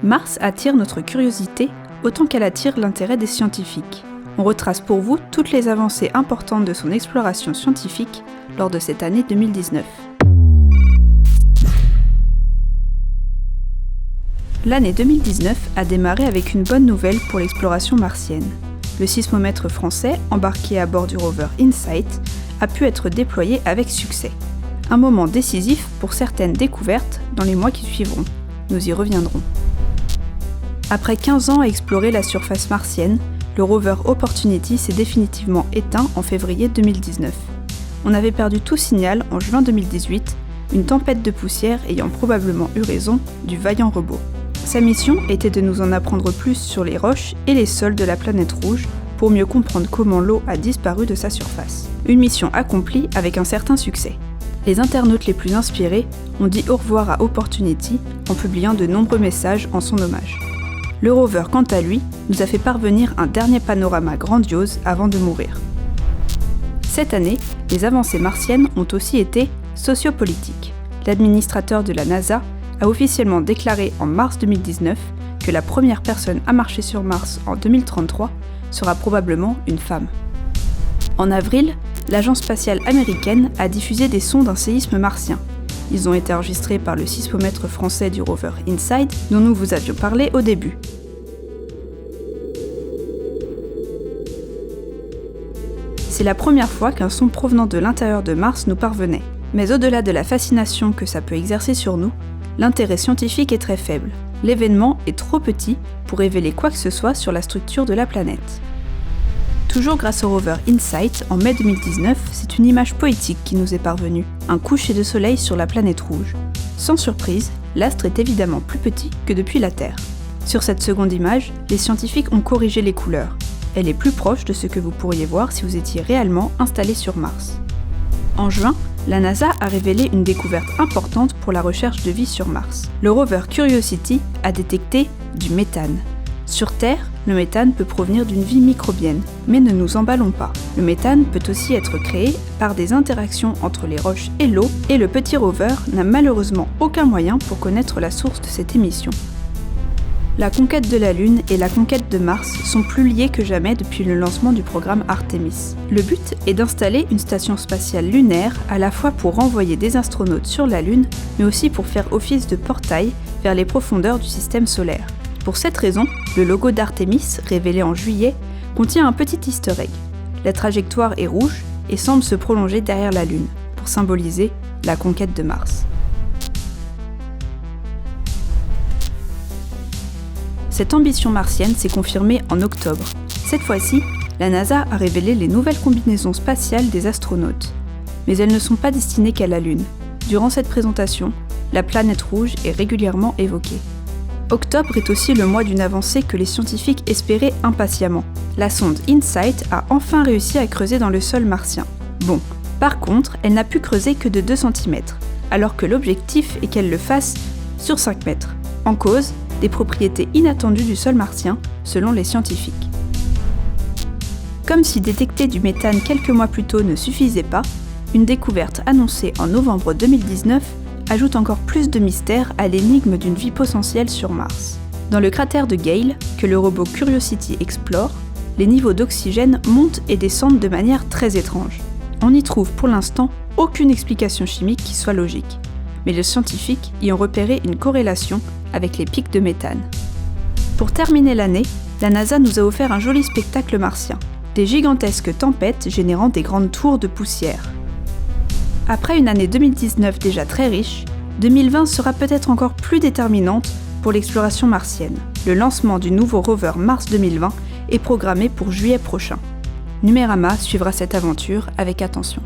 Mars attire notre curiosité autant qu'elle attire l'intérêt des scientifiques. On retrace pour vous toutes les avancées importantes de son exploration scientifique lors de cette année 2019. L'année 2019 a démarré avec une bonne nouvelle pour l'exploration martienne. Le sismomètre français, embarqué à bord du rover InSight, a pu être déployé avec succès. Un moment décisif pour certaines découvertes dans les mois qui suivront. Nous y reviendrons. Après 15 ans à explorer la surface martienne, le rover Opportunity s'est définitivement éteint en février 2019. On avait perdu tout signal en juin 2018, une tempête de poussière ayant probablement eu raison du vaillant robot. Sa mission était de nous en apprendre plus sur les roches et les sols de la planète rouge pour mieux comprendre comment l'eau a disparu de sa surface. Une mission accomplie avec un certain succès. Les internautes les plus inspirés ont dit au revoir à Opportunity en publiant de nombreux messages en son hommage. Le rover, quant à lui, nous a fait parvenir un dernier panorama grandiose avant de mourir. Cette année, les avancées martiennes ont aussi été sociopolitiques. L'administrateur de la NASA a officiellement déclaré en mars 2019 que la première personne à marcher sur Mars en 2033 sera probablement une femme. En avril, l'agence spatiale américaine a diffusé des sons d'un séisme martien. Ils ont été enregistrés par le sismomètre français du rover InSight dont nous vous avions parlé au début. C'est la première fois qu'un son provenant de l'intérieur de Mars nous parvenait. Mais au-delà de la fascination que ça peut exercer sur nous, l'intérêt scientifique est très faible. L'événement est trop petit pour révéler quoi que ce soit sur la structure de la planète. Toujours grâce au rover InSight, en mai 2019, c'est une image poétique qui nous est parvenue, un coucher de soleil sur la planète rouge. Sans surprise, l'astre est évidemment plus petit que depuis la Terre. Sur cette seconde image, les scientifiques ont corrigé les couleurs. Elle est plus proche de ce que vous pourriez voir si vous étiez réellement installé sur Mars. En juin, la NASA a révélé une découverte importante pour la recherche de vie sur Mars. Le rover Curiosity a détecté du méthane. Sur Terre, le méthane peut provenir d'une vie microbienne, mais ne nous emballons pas. Le méthane peut aussi être créé par des interactions entre les roches et l'eau, et le petit rover n'a malheureusement aucun moyen pour connaître la source de cette émission. La conquête de la Lune et la conquête de Mars sont plus liées que jamais depuis le lancement du programme Artemis. Le but est d'installer une station spatiale lunaire à la fois pour renvoyer des astronautes sur la Lune, mais aussi pour faire office de portail vers les profondeurs du système solaire. Pour cette raison, le logo d'Artemis, révélé en juillet, contient un petit easter egg. La trajectoire est rouge et semble se prolonger derrière la Lune, pour symboliser la conquête de Mars. Cette ambition martienne s'est confirmée en octobre. Cette fois-ci, la NASA a révélé les nouvelles combinaisons spatiales des astronautes. Mais elles ne sont pas destinées qu'à la Lune. Durant cette présentation, la planète rouge est régulièrement évoquée. Octobre est aussi le mois d'une avancée que les scientifiques espéraient impatiemment. La sonde InSight a enfin réussi à creuser dans le sol martien. Bon, par contre, elle n'a pu creuser que de 2 cm, alors que l'objectif est qu'elle le fasse sur 5 mètres. En cause, des propriétés inattendues du sol martien, selon les scientifiques. Comme si détecter du méthane quelques mois plus tôt ne suffisait pas, une découverte annoncée en novembre 2019 ajoute encore plus de mystère à l'énigme d'une vie potentielle sur Mars. Dans le cratère de Gale, que le robot Curiosity explore, les niveaux d'oxygène montent et descendent de manière très étrange. On n'y trouve pour l'instant aucune explication chimique qui soit logique, mais les scientifiques y ont repéré une corrélation avec les pics de méthane. Pour terminer l'année, la NASA nous a offert un joli spectacle martien, des gigantesques tempêtes générant des grandes tours de poussière. Après une année 2019 déjà très riche, 2020 sera peut-être encore plus déterminante pour l'exploration martienne. Le lancement du nouveau rover Mars 2020 est programmé pour juillet prochain. Numérama suivra cette aventure avec attention.